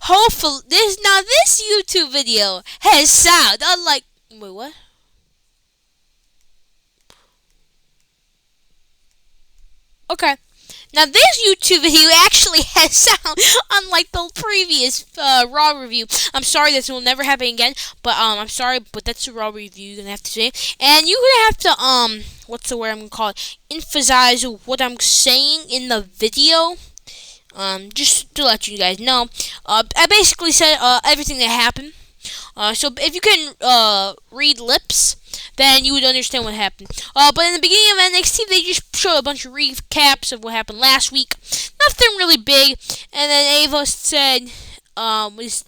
Hopefully, this YouTube video has sound. Unlike, wait, what? Okay. Now this YouTube video actually has sound, unlike the previous Raw review. I'm sorry, this will never happen again. But I'm sorry, but that's a Raw review. You're gonna have to say, and you're gonna have to what's the word I'm gonna call it? Emphasize what I'm saying in the video. Just to let you guys know, I basically said everything that happened. So if you can read lips, then you would understand what happened. But in the beginning of NXT, they just showed a bunch of recaps of what happened last week. Nothing really big. And then Ava said, was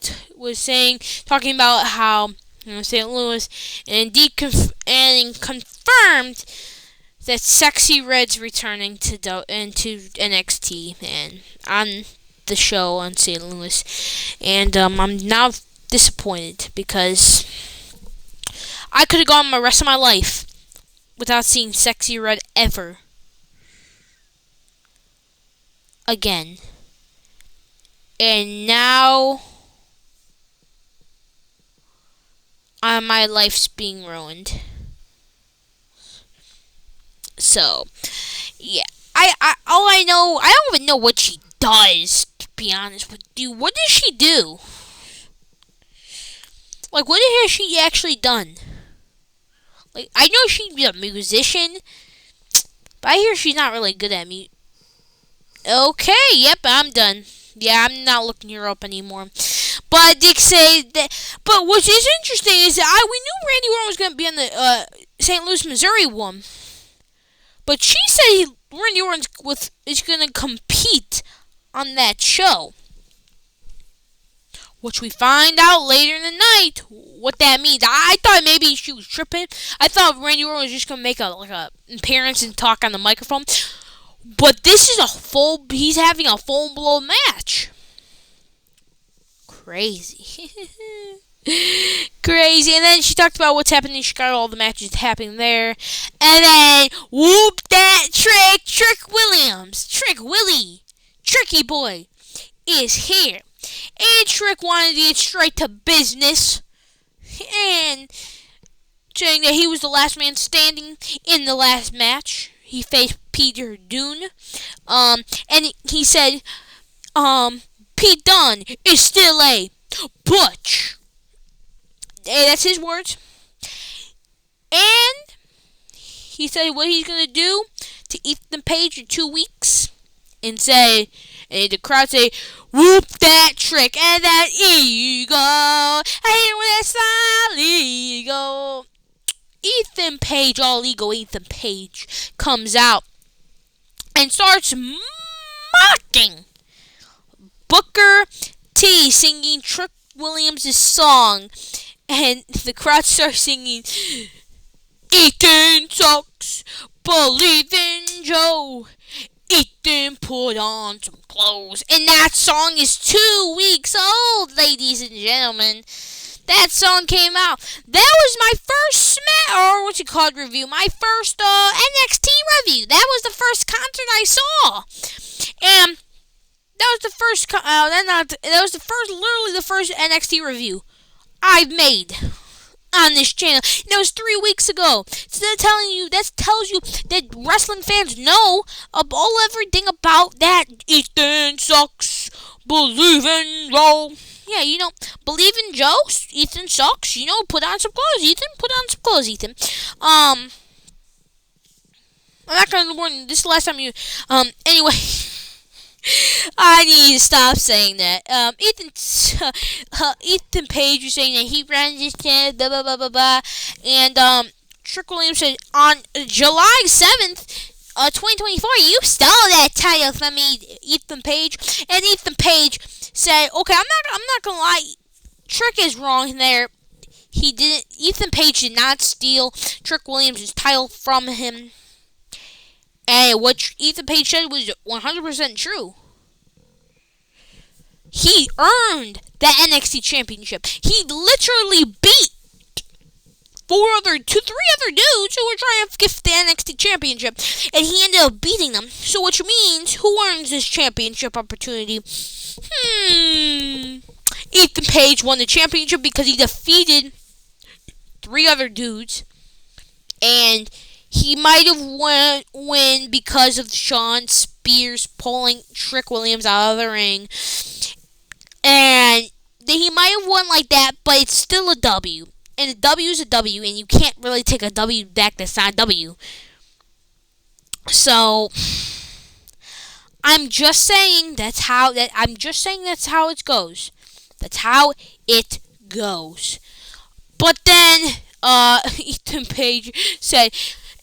saying, talking about how St. Louis indeed confirmed that Sexy Red's returning to NXT and on the show on St. Louis, and I'm now disappointed because I could have gone the rest of my life without seeing Sexy Red ever again, and now my life's being ruined. So, yeah, all I know, I don't even know what she does, to be honest with you. What does she do? Like, what has she actually done? Like, I know she's a musician, but I hear she's not really good at music. Okay, yep, I'm done. Yeah, I'm not looking her up anymore. But they say that. But what is interesting is that we knew Randy Orton was going to be on the St. Louis, Missouri one. But she said Randy Orton is going to compete on that show. Which we find out later in the night what that means. I thought maybe she was tripping. I thought Randy Orton was just going to make a appearance and talk on the microphone. But this is he's having a full-blown match. Crazy. Crazy. And then she talked about what's happening in Chicago, all the matches happening there. And then, whoop that Trick Williams. Trick Willie. Tricky boy is here. And Trick wanted to get straight to business. And saying that he was the last man standing in the last match. He faced Peter Dunne. And he said, Pete Dunne is still a butch. That's his words. And he said what he's going to do to Ethan Page in 2 weeks. And say, and the crowd say, whoop that Trick and that ego. I hate it when that style ego. Ethan Page, all ego Ethan Page, comes out and starts mocking Booker T singing Trick Williams' song. And the crowd starts singing, Ethan sucks, believe in Joe. Ethan put on some clothes. And that song is 2 weeks old, ladies and gentlemen. That song came out. That was my first review. My first NXT review. That was the first concert I saw. And that was the first, literally the first NXT review I've made on this channel. And that was 3 weeks ago. So that tells you that wrestling fans know everything about that. Ethan sucks. Believe in Joe. Yeah, believe in Joe. Ethan sucks. Put on some clothes, Ethan. Put on some clothes, Ethan. I'm not gonna warn. This is the last time you. Anyway. I need to stop saying that. Ethan Page was saying that he runs his channel, blah, blah, blah, blah, blah. And, Trick Williams said, on July 7th, 2024, you stole that title from me, Ethan Page. And Ethan Page said, okay, I'm not gonna lie, Trick is wrong there. Ethan Page did not steal Trick Williams' title from him. And what Ethan Page said was 100% true. He earned the NXT Championship. He literally beat three other dudes who were trying to get the NXT championship, and he ended up beating them. So which means, who earns this championship opportunity? Ethan Page won the championship because he defeated three other dudes, and he might have won because of Shawn Spears pulling Trick Williams out of the ring, and he might have won like that, but it's still a W. And a W is a W, and you can't really take a W back that's not a W. So I'm just saying that's how it goes. That's how it goes. But then Ethan Page said,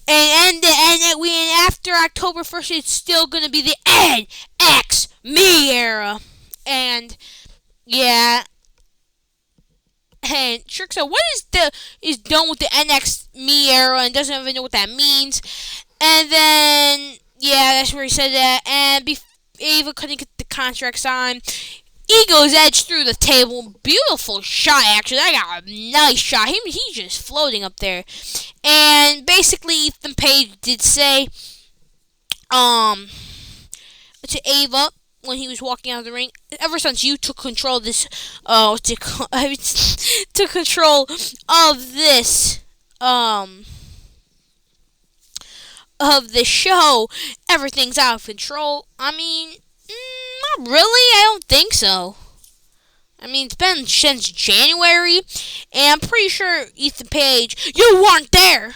and after October 1st, it's still gonna be the NXT era. And yeah. And Trick said, "What is done with the NXT era?" and doesn't even know what that means. And then that's where he said that. And Ava couldn't get the contract signed. Ego's edge through the table. Beautiful shot, actually. I got a nice shot. He's just floating up there. And basically, Ethan Page did say, to Ava, when he was walking out of the ring, ever since you took control of this, took control of this, of the show, everything's out of control. I mean, not really. I don't think so. I mean, it's been since January, and I'm pretty sure Ethan Page, you weren't there.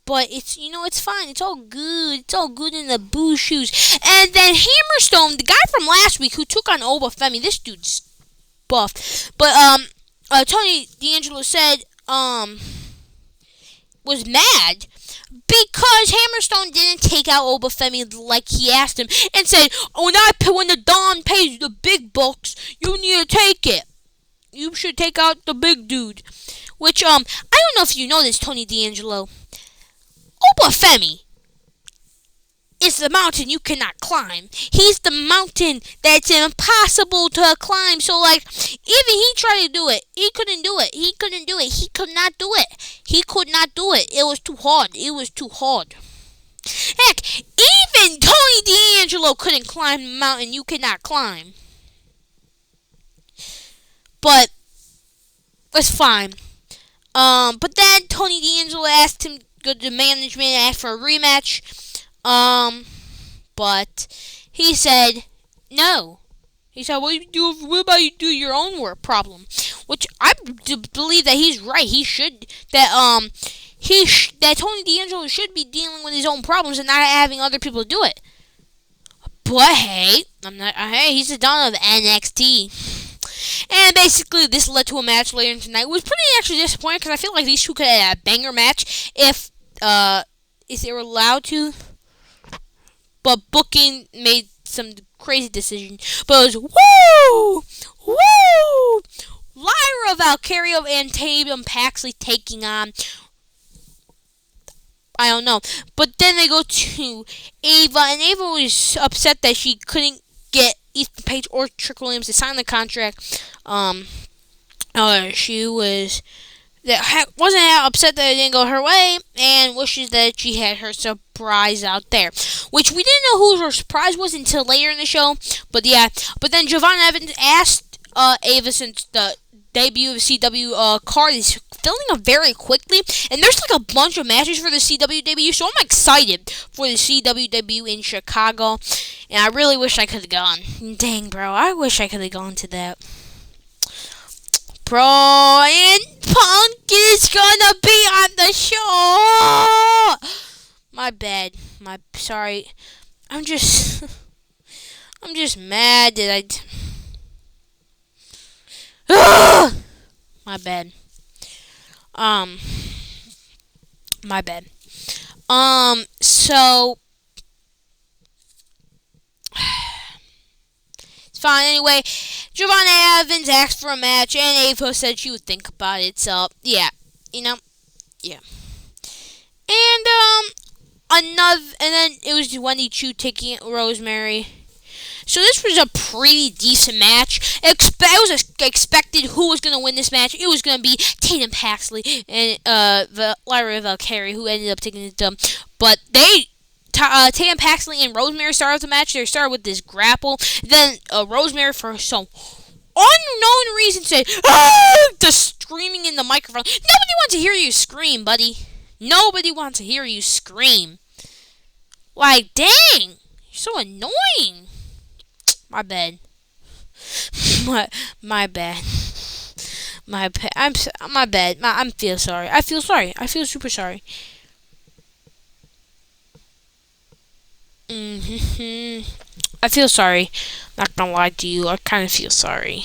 But it's fine. It's all good. It's all good in the boo shoes. And then Hammerstone, the guy from last week who took on Obafemi, this dude's buffed. But Tony D'Angelo said was mad because Hammerstone didn't take out Obafemi like he asked him, and said, when the Don pays the big bucks, you need to take it. You should take out the big dude. Which I don't know if you know this, Tony D'Angelo. Obafemi is the mountain you cannot climb. He's the mountain that's impossible to climb. So, even he tried to do it. He couldn't do it. He could not do it. He could not do it. It was too hard. Heck, even Tony D'Angelo couldn't climb the mountain you cannot climb. But it's fine. But then Tony D'Angelo asked him, go to management and ask for a rematch. But he said no. He said, what about you do your own work problem? Which I believe that he's right. He should, that Tony D'Angelo should be dealing with his own problems and not having other people do it. But hey, he's the Don of NXT. And basically, this led to a match later tonight. It was pretty actually disappointing because I feel like these two could have had a banger match if they were allowed to. But booking made some crazy decision. But it was woo! Lyra Valkyria and Tatum Paxley taking on, I don't know. But then they go to Ava, and Ava was upset that she couldn't get Ethan Page or Trick Williams to sign the contract. She wasn't upset that it didn't go her way, and wishes that she had her surprise out there. Which we didn't know who her surprise was until later in the show. But yeah. But then Javon Evans asked Ava, since the debut of the CW card is filling up very quickly, and there's a bunch of matches for the CW debut, so I'm excited for the CW debut in Chicago, and I really wish I could have gone. Dang, bro, I wish I could have gone to that. Bro, and Punk is gonna be on the show! My bad. Sorry. I'm just mad that my bad. My bad. So it's fine anyway. Giovanna Evans asked for a match, and Ava said she would think about it. So yeah. And and then it was Wendy Chu taking Rosemary. So this was a pretty decent match. It was expected who was going to win this match. It was going to be Tatum Paxley and Lyra Valkyrie, who ended up taking the dub. But Tatum Paxley and Rosemary started the match. They started with this grapple. Then Rosemary, for some unknown reason, said, "Ah!" Just screaming in the microphone. Nobody wants to hear you scream, buddy. Nobody wants to hear you scream. Like, dang, you're so annoying. My bad. My bad. My bad. I'm feel sorry. I feel sorry. I feel super sorry. I feel sorry. Not gonna lie to you. I kind of feel sorry.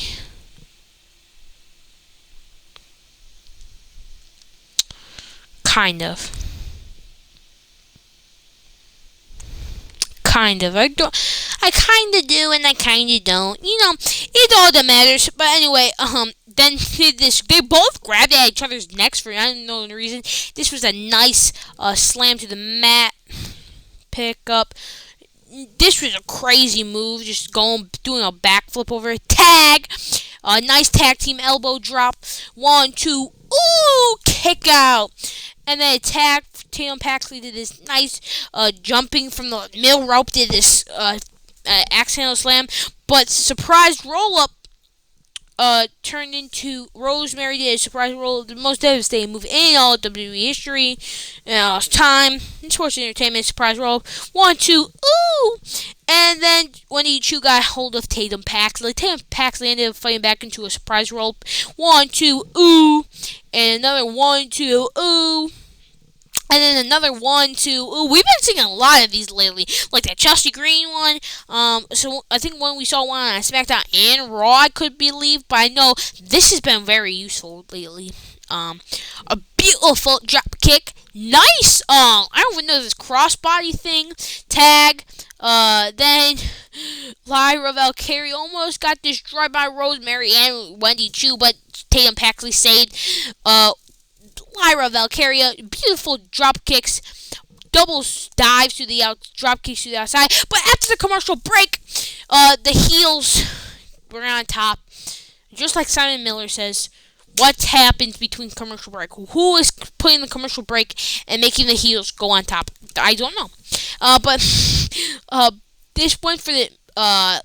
Kind of. Kind of. I kind of do, and I kind of don't. You know, it's all that matters. But anyway, then they both grabbed at each other's necks for unknown reason. This was a nice slam to the mat. Pick up. This was a crazy move, just doing a backflip over a tag. Nice tag team elbow drop. 1, 2, ooh, kick out. And then attack. Tatum Paxley did this nice jumping from the middle rope, did this accidental slam. But surprise roll up turned into Rosemary did a surprise roll up, the most devastating move in all WWE history. It's time. Sports Entertainment surprise roll up. 1, 2, ooh! And then Wendy Chu got hold of Tatum Paxley. Tatum Paxley ended up fighting back into a surprise roll up. 1, 2, ooh! And another 1, 2, ooh! And then another 1, 2. Ooh, we've been seeing a lot of these lately, like that Chelsea Green one. So I think when we saw one on SmackDown and Raw, I could believe, but I know this has been very useful lately. A beautiful drop kick, nice. I don't even know this crossbody thing. Tag. Then Lyra Valkyrie almost got destroyed by Rosemary and Wendy Chu, but Tatum Paxley saved. Lyra Valkyria, beautiful drop kicks, double dives to the drop kicks to the outside. But after the commercial break, the heels were on top. Just like Simon Miller says, what happens between commercial break? Who is putting the commercial break and making the heels go on top? I don't know. But this went for the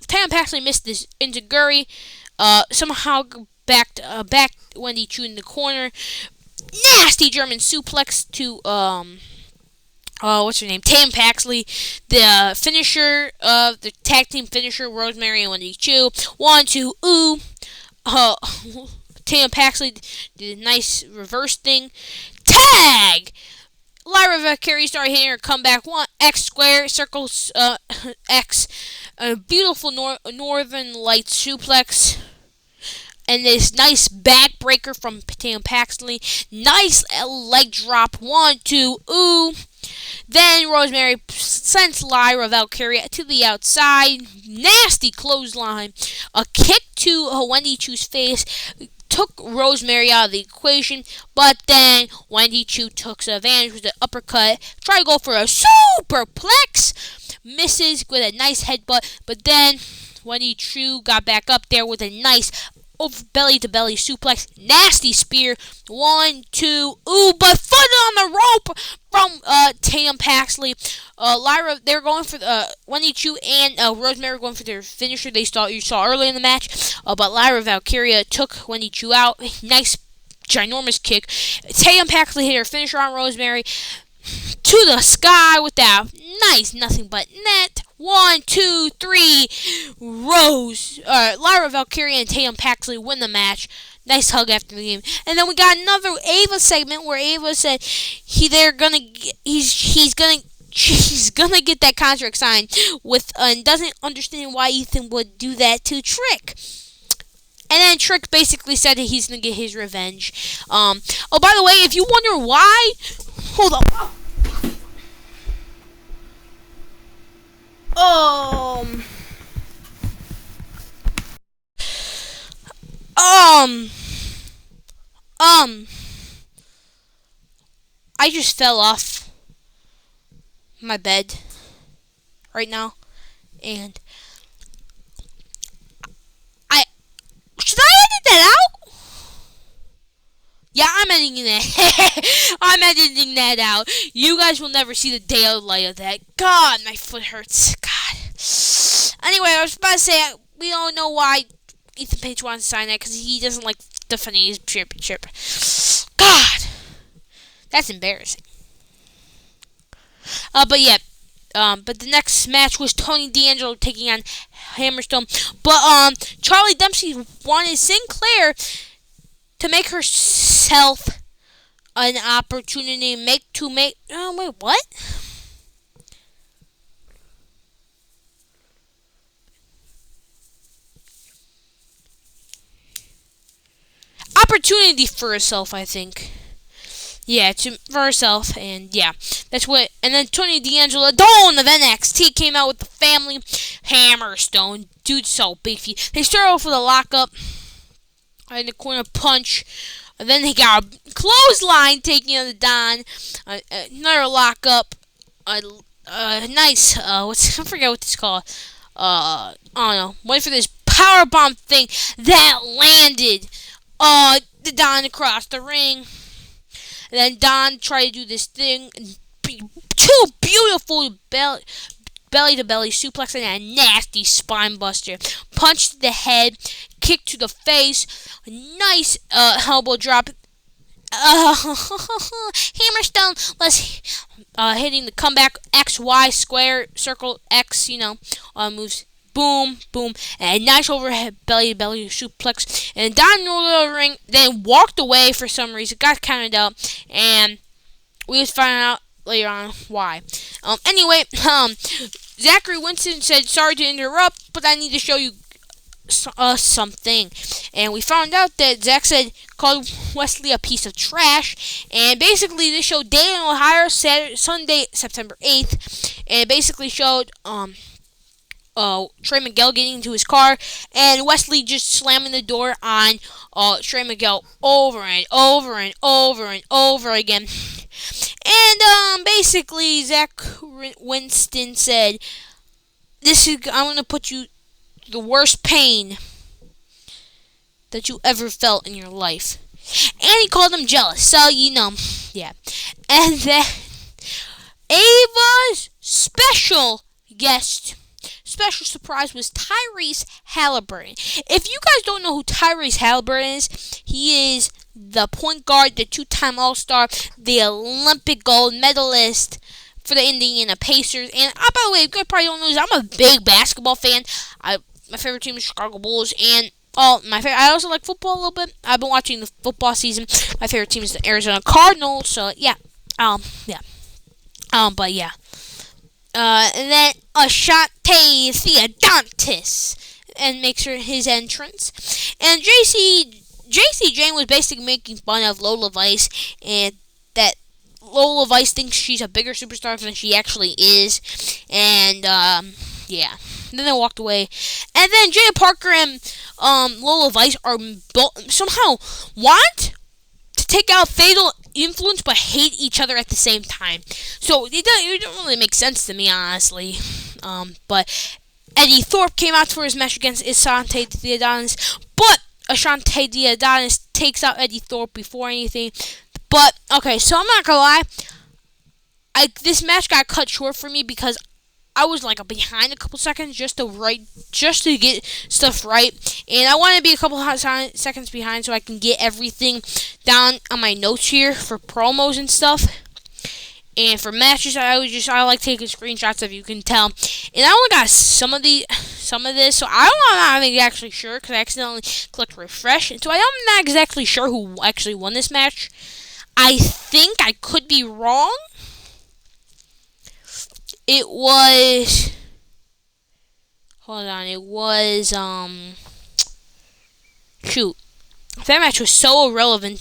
Tatum Paxley missed this Inzaguri. Somehow back Wendy Chu in the corner. Nasty German suplex to what's her name? Tatum Paxley. The finisher of the tag team finisher, Rosemary and Wendy Chu. 1, 2, ooh. Tatum Paxley did a nice reverse thing. Tag! Lyra Valkyrie started hitting her comeback. 1 X square circles X. A beautiful Northern Lights suplex. And this nice backbreaker from Tatum Paxley. Nice leg drop. 1, 2, ooh. Then Rosemary sends Lyra Valkyrie to the outside. Nasty clothesline. A kick to Wendy Chu's face took Rosemary out of the equation. But then Wendy Chu took advantage with the uppercut. Tried to go for a superplex. Misses with a nice headbutt. But then Wendy Chu got back up there with a nice over belly to belly suplex, nasty spear, 1, 2, ooh, but foot on the rope from Tatum Paxley. Lyra, they're going for Wendy Chu and Rosemary were going for their finisher. You saw early in the match, but Lyra Valkyria took Wendy Chu out. Nice, ginormous kick. Tatum Paxley hit her finisher on Rosemary to the sky with that nice nothing but net. 1, 2, 3. Lyra Valkyrie and Tatum Paxley win the match. Nice hug after the game. And then we got another Ava segment where Ava said he's gonna get that contract signed with and doesn't understand why Ethan would do that to Trick. And then Trick basically said that he's gonna get his revenge. Oh, by the way, if you wonder why, hold on. I just fell off my bed right now, and editing that. I'm editing that out. You guys will never see the daylight of that. God, my foot hurts. God. Anyway, I was about to say, we don't know why Ethan Page wants to sign that, because he doesn't like defending his championship. God. That's embarrassing. But yeah. But the next match was Tony D'Angelo taking on Hammerstone. But Charlie Dempsey wanted Sinclair to make herself an opportunity wait, what? Opportunity for herself, I think. Yeah, for herself, and yeah, that's what. And then Tony D'Angelo, Dawn of NXT, came out with the family. Hammerstone, dude, so beefy. They start off with a lockup, in the corner punch, and then they got a clothesline taking on the Don. Another lockup, nice. I forget what this is called. I don't know. Wait for this powerbomb thing that landed. The Don across the ring. And then Don tried to do this thing. Two beautiful belly-to-belly suplex and a nasty spine buster. Punch to the head. Kick to the face. Nice elbow drop. Hammerstone hitting the comeback XY square circle X, moves. Boom, boom, and a nice overhead belly-to-belly suplex. And Don rolled out of the ring, then walked away for some reason, got counted out, and we just found out later on why. Anyway, Zachary Winston said, "Sorry to interrupt, but I need to show you something." And we found out that Zach called Wesley a piece of trash. And basically, this showed Dayton, Ohio, Sunday, September 8th, and it basically showed Trey Miguel getting into his car, and Wesley just slamming the door on Trey Miguel over and over and over and over again. And basically, Zach Winston said, I'm going to put you the worst pain that you ever felt in your life. And he called him jealous, so yeah. And then Ava's special surprise was Tyrese Halliburton. If you guys don't know who Tyrese Halliburton is, he is the point guard, the two-time All-Star, the Olympic gold medalist for the Indiana Pacers. And by the way, you guys probably don't know this, I'm a big basketball fan. My favorite team is Chicago Bulls, and I also like football a little bit. I've been watching the football season. My favorite team is the Arizona Cardinals. So yeah, but yeah. And then Ashante Theodonis and makes his entrance. And JC Jane was basically making fun of Lola Vice, and that Lola Vice thinks she's a bigger superstar than she actually is. And yeah. Then they walked away. And then Jay Parker and Lola Vice are somehow want to take out Fatal Influence but hate each other at the same time. So it don't really make sense to me, honestly. But Eddie Thorpe came out for his match against Ashante Theodonis, but Ashante Theodonis takes out Eddie Thorpe before anything. But okay, so I'm not gonna lie, this match got cut short for me because I was like behind a couple seconds just to get stuff right, and I want to be a couple seconds behind so I can get everything down on my notes here for promos and stuff. And for matches, I like taking screenshots, if you can tell. And I only got some of this, so I'm not exactly sure because I accidentally clicked refresh, and so I am not exactly sure who actually won this match. I think I could be wrong. It was, shoot. That match was so irrelevant.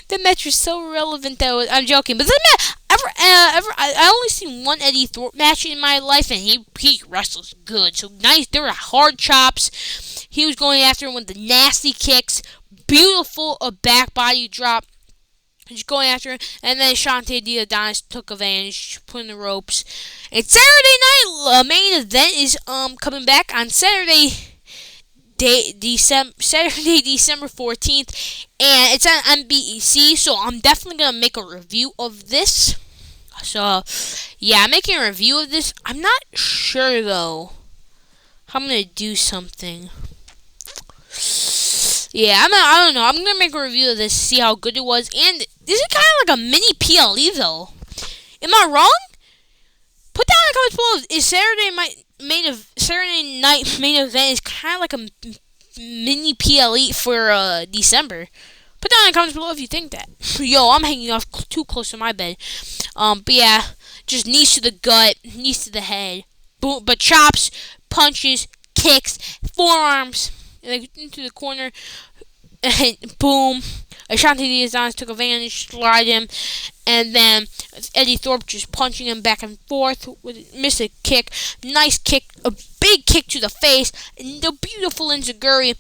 That match was so irrelevant that I'm joking. But I only seen one Eddie Thorpe match in my life, and he wrestles good. So nice. There were hard chops. He was going after him with the nasty kicks. Beautiful back body drop. Just going after him, and then Ashante Theodonis took advantage, put in the ropes. And Saturday night main event is coming back on Saturday. Saturday, December 14th, and it's on NBC. So I'm definitely gonna make a review of this. So yeah, I'm making a review of this. I'm not sure though how I'm gonna do something. Yeah, I don't know. I'm gonna make a review of this, see how good it was, and this is kind of like a mini PLE though. Am I wrong? Put down in the comments below. Is Saturday night main event is kind of like a mini PLE for December? Put down in the comments below if you think that. Yo, I'm hanging off too close to my bed. But yeah, just knees to the gut, knees to the head, boom. But chops, punches, kicks, forearms into the corner, and boom. Ashante Diaz took advantage, slide him, and then Eddie Thorpe just punching him back and forth. Missed a kick, nice kick, a big kick to the face, and the beautiful Enziguri,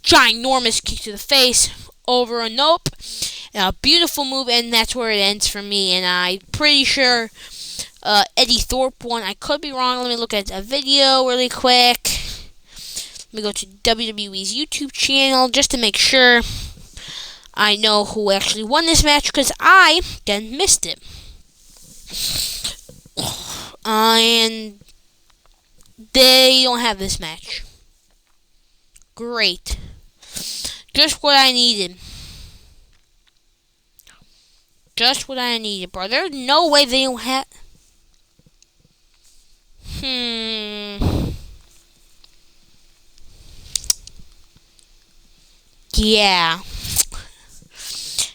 ginormous kick to the face, over a nope, and a beautiful move, and that's where it ends for me. And I'm pretty sure Eddie Thorpe won. I could be wrong. Let me look at the video really quick. Let me go to WWE's YouTube channel just to make sure I know who actually won this match, because I then missed it. And they don't have this match. Great. Just what I needed. Just what I needed, bro. There's no way they don't have... Yeah.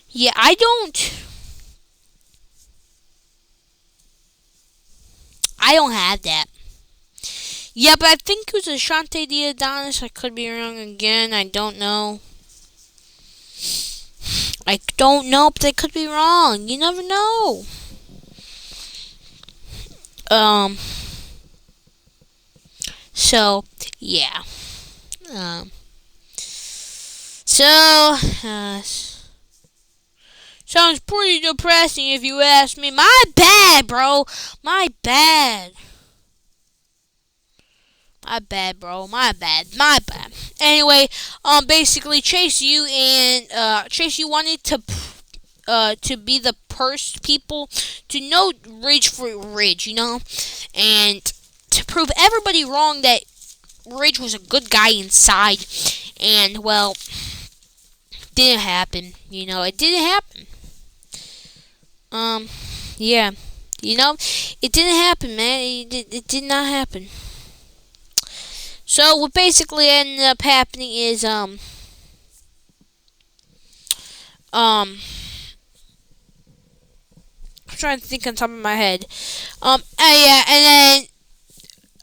Yeah, I don't have that. Yeah, but I think it was Ashante Diaz. I could be wrong again. I don't know. But I could be wrong. You never know. So, yeah. Sounds pretty depressing if you ask me. My bad, bro. My bad. My bad, bro. My bad. Anyway, basically, Chase U wanted to be the first people to know Ridge for Ridge, you know, and to prove everybody wrong that Ridge was a good guy inside, and well, didn't happen. You know, it didn't happen. Yeah, you know, it didn't happen, man. It did not happen. So what basically ended up happening is I'm trying to think on top of my head. Yeah, and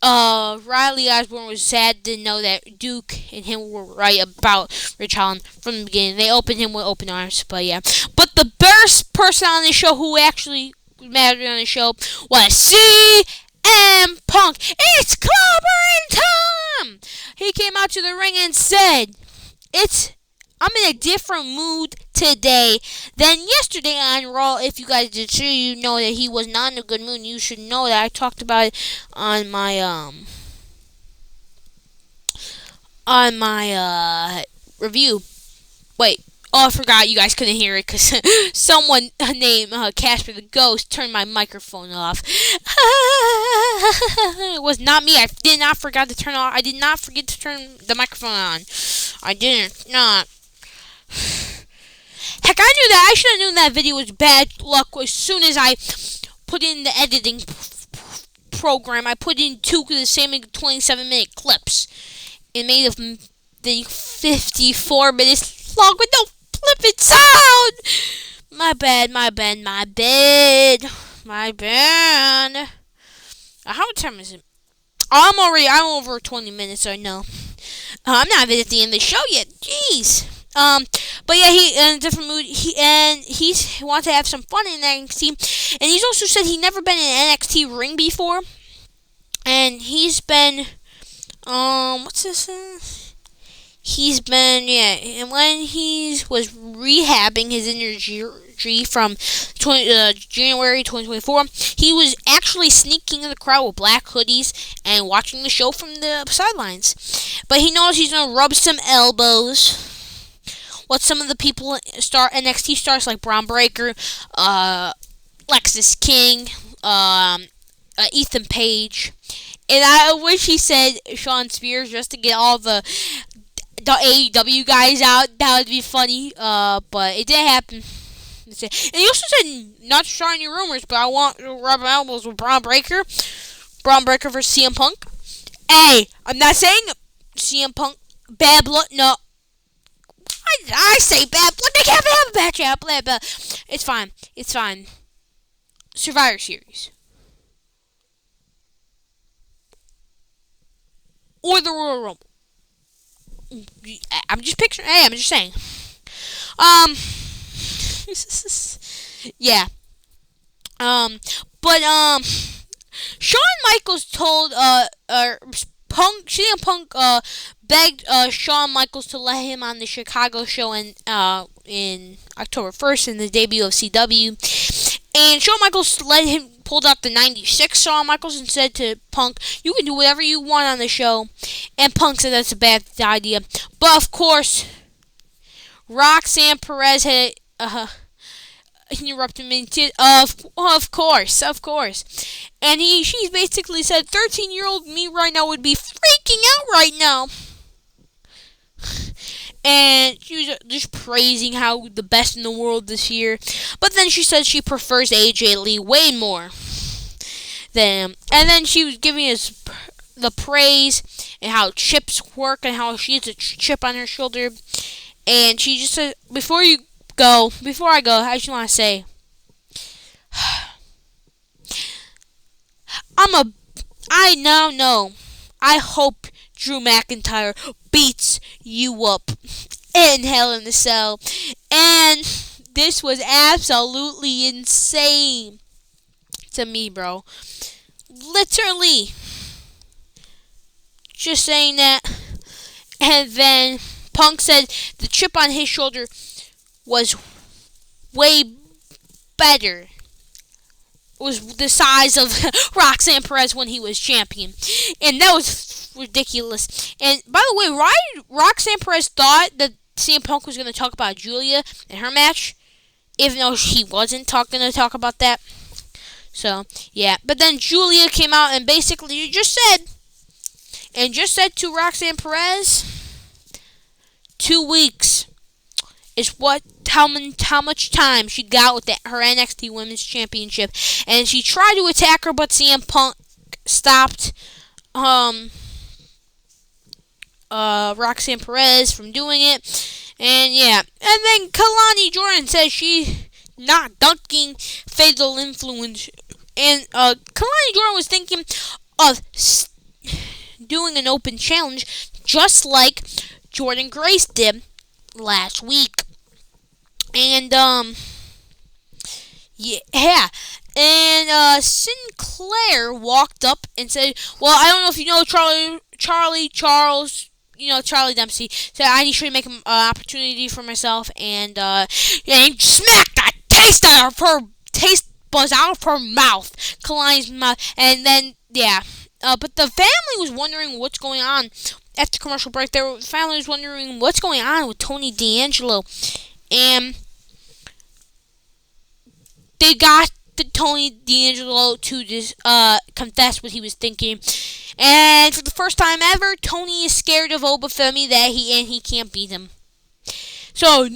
then Riley Osborne was sad to know that Duke and him were right about Ridge Holland from the beginning. They opened him with open arms, but yeah. But the best person on the show who actually mattered on the show was CM Punk. It's clobbering time! He came out to the ring and said, I'm in a different mood today than yesterday on Raw. If you guys did see, you know that he was not in a good mood. You should know that I talked about it on my review. Wait. Oh, I forgot you guys couldn't hear it because someone named Casper the Ghost turned my microphone off. It was not me. I did not forget to turn off. I did not forget to turn the microphone on. I didn't. Not. Heck, I knew that. I should have known that video was bad luck as soon as I put in the editing program. I put in two of the same 27-minute clips. It made them the 54 minutes long with no flipping sound. My bad. How much time is it? I'm over 20 minutes, I know. I'm not even at the end of the show yet. Jeez. But yeah, he in a different mood. He wants to have some fun in NXT, and he's also said he never been in an NXT ring before, and he's been what's this? He's been and when he was rehabbing his injury from January 2024, he was actually sneaking in the crowd with black hoodies and watching the show from the sidelines. But he knows he's gonna rub some elbows with some of the people NXT stars like Braun Breaker, Lexis King, Ethan Page. And I wish he said Sean Spears just to get all the AEW guys out. That would be funny. But it didn't happen. And he also said not to start any rumors, but I want to rub elbows with Braun Breaker. Braun Breaker versus CM Punk. Hey, I'm not saying CM Punk bad blood. No, I say bad blood. They can't have a match. Blah, blah. It's fine. It's fine. Survivor Series. Or the Royal Rumble. I'm just picturing. Hey, I'm just saying. Yeah. But Shawn Michaels told CM Punk begged Shawn Michaels to let him on the Chicago show in October 1st in the debut of CW. And Shawn Michaels pulled out the 96 Shawn Michaels and said to Punk, "You can do whatever you want on the show." And Punk said that's a bad idea. But of course, Roxanne Perez had interrupted me. Of course. And she basically said, 13-year-old me right now would be freaking out right now. And she was just praising how the best in the world this year. But then she said she prefers AJ Lee way more than him. And then she was giving us the praise and how chips work and how she has a chip on her shoulder. And she just said, before I go, I just want to say, I now know, I hope Drew McIntyre beats you up in Hell in the Cell. And this was absolutely insane to me, bro. Literally. Just saying that. And then Punk said the chip on his shoulder was way better. Was the size of Roxanne Perez when he was champion. And that was ridiculous. And by the way, Roxanne Perez thought that CM Punk was going to talk about Julia and her match, even though she wasn't going to talk about that. So, yeah. But then Julia came out and basically just said to Roxanne Perez, 2 weeks is how much time she got with her NXT Women's Championship. And she tried to attack her, but CM Punk stopped Roxanne Perez from doing it. And yeah. And then Kalani Jordan says she not dunking Fatal Influence. And Kalani Jordan was thinking of doing an open challenge just like Jordan Grace did last week. And yeah. And Sinclair walked up and said, "Well, I don't know if you know Charles, Charlie Dempsey. Said I need to make an opportunity for myself." And he smacked the taste buds out of her mouth, Kalani's mouth. And then but the family was wondering what's going on. After commercial break, the family was wondering what's going on with Tony D'Angelo. And they got Tony D'Angelo to confess what he was thinking. And for the first time ever, Tony is scared of Obafemi that he can't beat him. So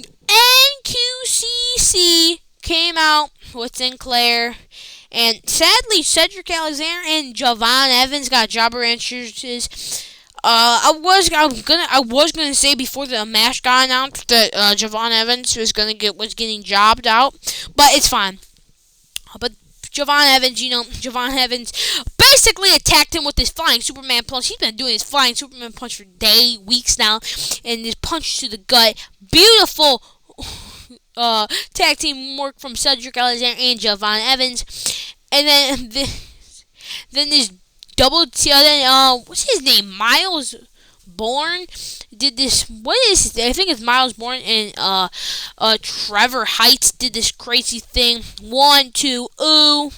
NQCC came out with Sinclair. And sadly, Cedric Alexander and Javon Evans got jobber entrances. I was gonna say before the match got announced that Javon Evans was getting jobbed out, but it's fine. But Javon Evans basically attacked him with his flying Superman punch. He's been doing his flying Superman punch for weeks now, and his punch to the gut, beautiful tag team work from Cedric Alexander and Javon Evans. And then this what's his name? Miles Bourne did this. What is it? I think it's Miles Bourne and Trevor Heights did this crazy thing. 1, 2, ooh.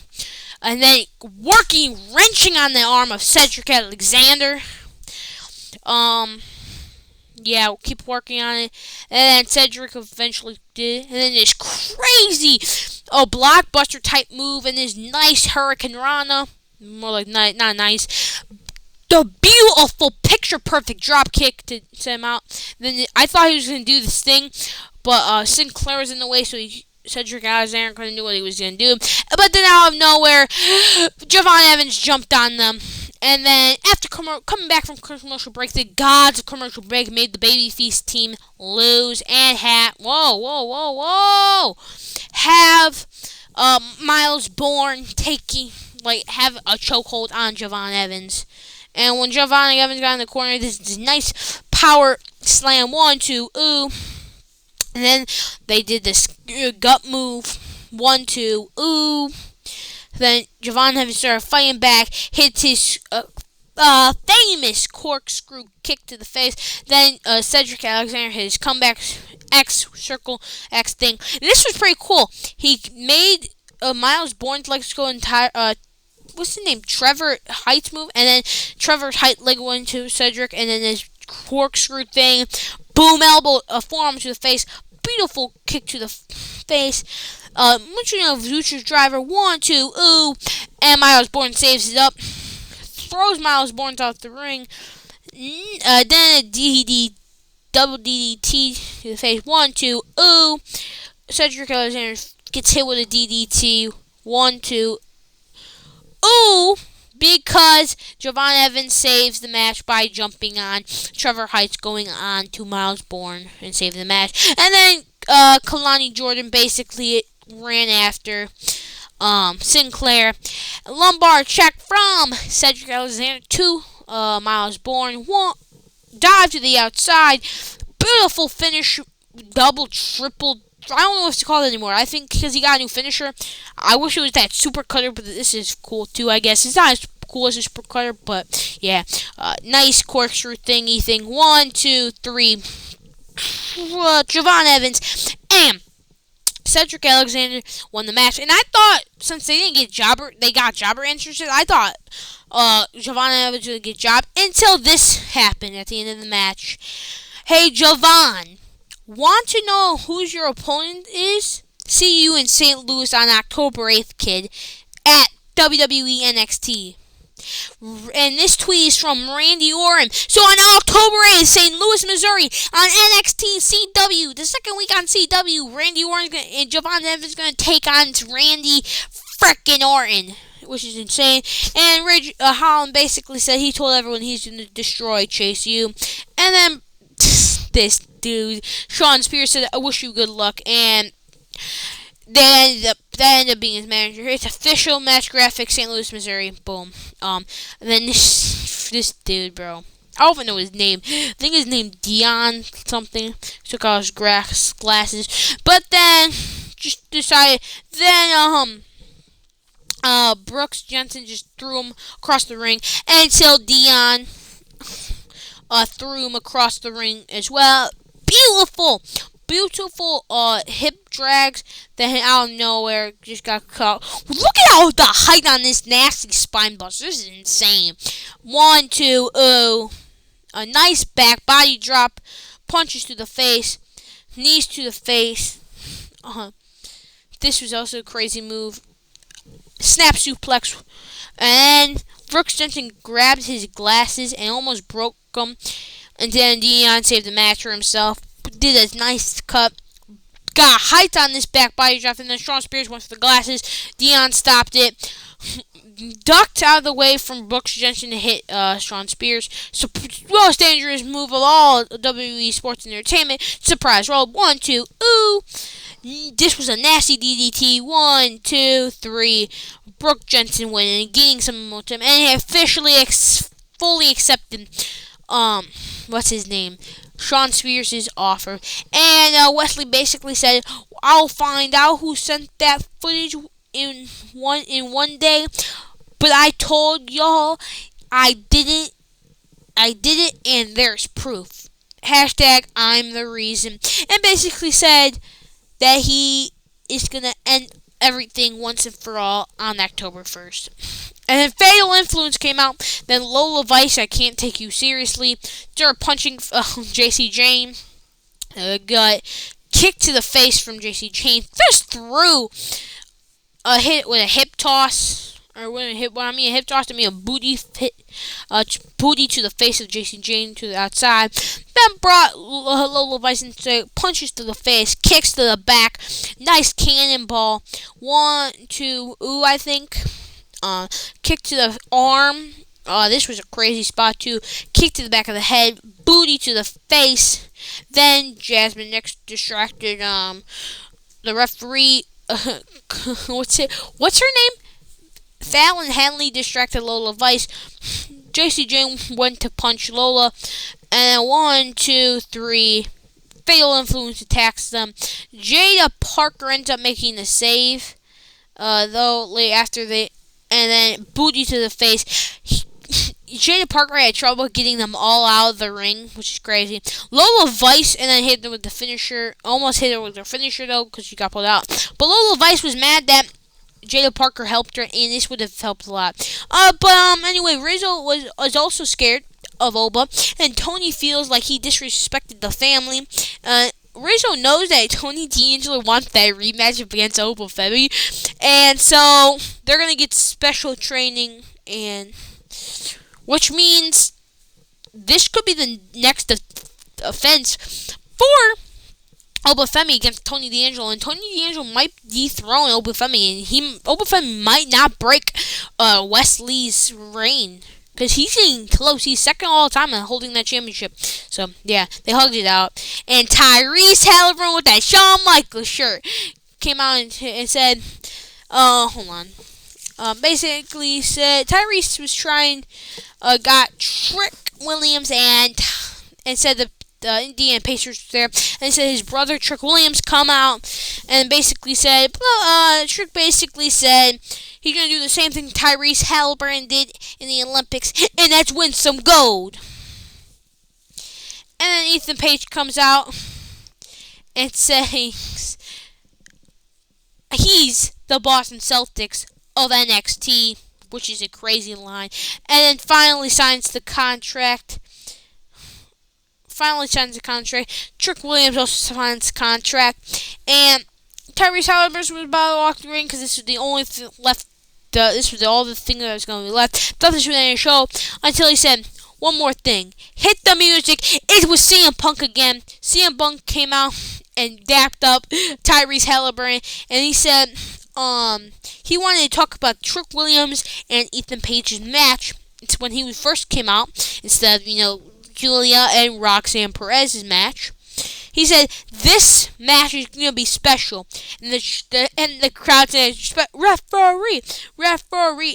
And then wrenching on the arm of Cedric Alexander. Yeah, we'll keep working on it. And then Cedric eventually did. And then this crazy, blockbuster type move, and this nice Hurricane Rana. More like not nice. The beautiful picture perfect drop kick to send him out. Then I thought he was gonna do this thing, but Sinclair was in the way, so Cedric Alexander couldn't do what he was gonna do. But then out of nowhere, Javon Evans jumped on them. And then after coming back from commercial break, the gods of commercial break made the Babyface team lose and have have Miles Bourne have a chokehold on Javon Evans. And when Javon Evans got in the corner, this nice power slam 1, 2, ooh. And then they did this gut move 1, 2, ooh. Then Javon Evans started fighting back, hits his famous corkscrew kick to the face. Then Cedric Alexander hit his comeback circle X thing. And this was pretty cool. He made Miles Bourne's legs go entire. What's the name? Trevor Height's move, and then Trevor Height leg went to Cedric, and then this corkscrew thing, boom elbow, forearm to the face, beautiful kick to the face. Vucevic driver 1, 2, ooh, and Miles Bourne saves it up, throws Miles Bourne off the ring. Then a double DDT to the face 1, 2, ooh. Cedric Alexander gets hit with a DDT 1, 2, ooh, because Javon Evans saves the match by jumping on Trevor Heights, going on to Miles Bourne and saving the match. And then Kalani Jordan basically ran after Sinclair. Lumbar check from Cedric Alexander to Miles Bourne. Dive to the outside. Beautiful finish. Double, triple. I don't know what to call it anymore. I think because he got a new finisher. I wish it was that super cutter, but this is cool too, I guess. It's not as cool as a super cutter, but yeah. Nice corkscrew thingy thing. 1, 2, 3. Javon Evans and Cedric Alexander won the match. And I thought, since they got jobber entrances, I thought Javon Evans would get job until this happened at the end of the match. Hey, Javon, want to know who your opponent is? See you in St. Louis on October 8th, kid, at WWE NXT. And this tweet is from Randy Orton. So on October 8th, St. Louis, Missouri, on NXT CW, the second week on CW, Randy Orton and Javon Evans going to take on Randy frickin' Orton, which is insane. And Ridge Holland basically said he told everyone he's going to destroy Chase U. And then this dude, Sean Spears, said, I wish you good luck. And that ended up being his manager. It's official match graphic, St. Louis, Missouri. Boom. And then this dude, bro. I don't even know his name. I think his name Dion something. Took out his glasses. But then just decided. Then Brooks Jensen just threw him across the ring until Dion threw him across the ring as well. Beautiful hip drags. Then out of nowhere just got caught. Look at all the height on this nasty spine buster. This is insane. 1, 2, ooh. A nice back body drop. Punches to the face. Knees to the face. This was also a crazy move. Snap suplex. And Brooks Jensen grabbed his glasses and almost broke them. And then Dion saved the match for himself. Did a nice cut. Got height on this back body drop. And then Sean Spears went for the glasses. Dion stopped it. Ducked out of the way from Brooks Jensen to hit Sean Spears. So, most dangerous move of all WWE Sports Entertainment. Surprise roll. 1, 2, ooh. This was a nasty DDT. 1, 2, 3. Brooks Jensen winning and gaining some momentum. And he officially fully accepted, what's his name? Sean Spears' offer. And Wesley basically said, I'll find out who sent that footage in one day. But I told y'all I did it, and there's proof. Hashtag I'm the reason. And basically said that he is going to end everything once and for all on October 1st. And then Fatal Influence came out. Then Lola Vice, I Can't Take You Seriously. Started punching JC Jane. Got kicked to the face from JC Jane. Just threw a hit with a hip toss. Or when I mean a hip toss, I mean a booty hit, booty to the face of JC Jane to the outside. Then brought Lola Vice into punches to the face, kicks to the back, nice cannonball. 1, 2, I think. Kick to the arm. This was a crazy spot too. Kick to the back of the head, booty to the face. Then Jasmine next distracted the referee. What's her name? Fallon Henley distracted Lola Vice. JC Jane went to punch Lola. And 1, 2, 3. Fatal Influence attacks them. Jada Parker ends up making the save. Though after they. And then booty to the face. Jada Parker had trouble getting them all out of the ring, which is crazy. Lola Vice and then hit them with the finisher. Almost hit her with the finisher though, because she got pulled out. But Lola Vice was mad that Jada Parker helped her, and this would have helped a lot. Anyway, Rizzo was also scared of Oba, and Tony feels like he disrespected the family. Rizzo knows that Tony D'Angelo wants that rematch against Oba Femi, and so they're gonna get special training, and which means this could be the next offense for Obafemi against Tony D'Angelo, and Tony D'Angelo might dethrone Obafemi, and Obafemi might not break Wesley's reign, because he's getting close. He's second all the time in holding that championship. So, yeah, they hugged it out. And Tyrese Halliburton with that Shawn Michaels shirt came out and said, hold on. Basically said Tyrese was trying, got Trick Williams and said the Indiana Pacers there, and he said his brother Trick Williams come out and basically said, Trick basically said he's gonna do the same thing Tyrese Halliburton did in the Olympics, and that's win some gold. And then Ethan Page comes out and says he's the Boston Celtics of NXT, which is a crazy line, and then finally signs the contract. Trick Williams also signs the contract, and Tyrese Halliburton was about to walk the ring because this was the only thing left. This was all the thing that was going to be left. Nothing was in the show until he said one more thing. Hit the music. It was CM Punk again. CM Punk came out and dapped up Tyrese Halliburton, and he said he wanted to talk about Trick Williams and Ethan Page's match. It's when he first came out instead of Julia and Roxanne Perez's match. He said this match is gonna be special, and the crowd said referee,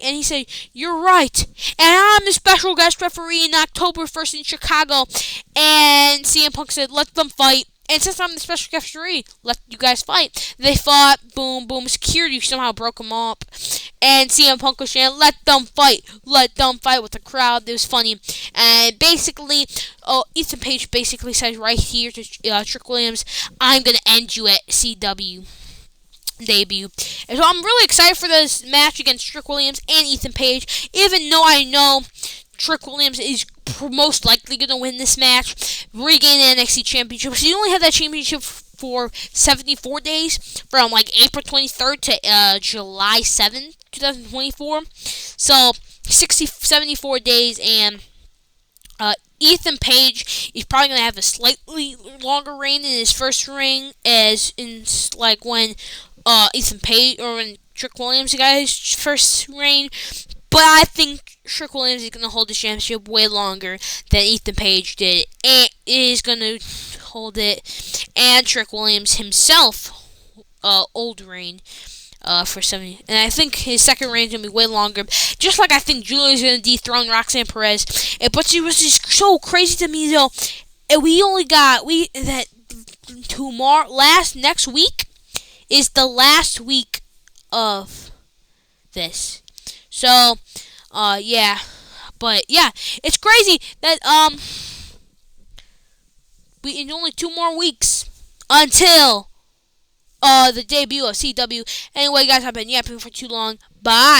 and he said you're right, and I'm the special guest referee in October 1st in Chicago. And CM Punk said let them fight. And since I'm the special guest referee, let you guys fight. They fought. Boom, boom. Security somehow broke them up. And CM Punk was saying, let them fight. Let them fight with the crowd. It was funny. And basically, Ethan Page basically says right here to Trick Williams, I'm going to end you at CW debut. And so I'm really excited for this match against Trick Williams and Ethan Page, even though I know Trick Williams is most likely going to win this match, regain the NXT Championship. He only had that championship for 74 days, from April 23rd to July 7th, 2024. So 74 days, and Ethan Page is probably going to have a slightly longer reign in his first reign, as in when Ethan Page or when Trick Williams got his first reign. But I think Trick Williams is going to hold the championship way longer than Ethan Page did. And is going to hold it. And Trick Williams himself, old reign for 70. And I think his second reign is going to be way longer. Just like I think Julia's going to dethrone Roxanne Perez. But it was just so crazy to me, though. And next week is the last week of this. So, yeah. But, yeah, it's crazy that, in only 2 more weeks until the debut of CW. Anyway, guys, I've been yapping for too long. Bye.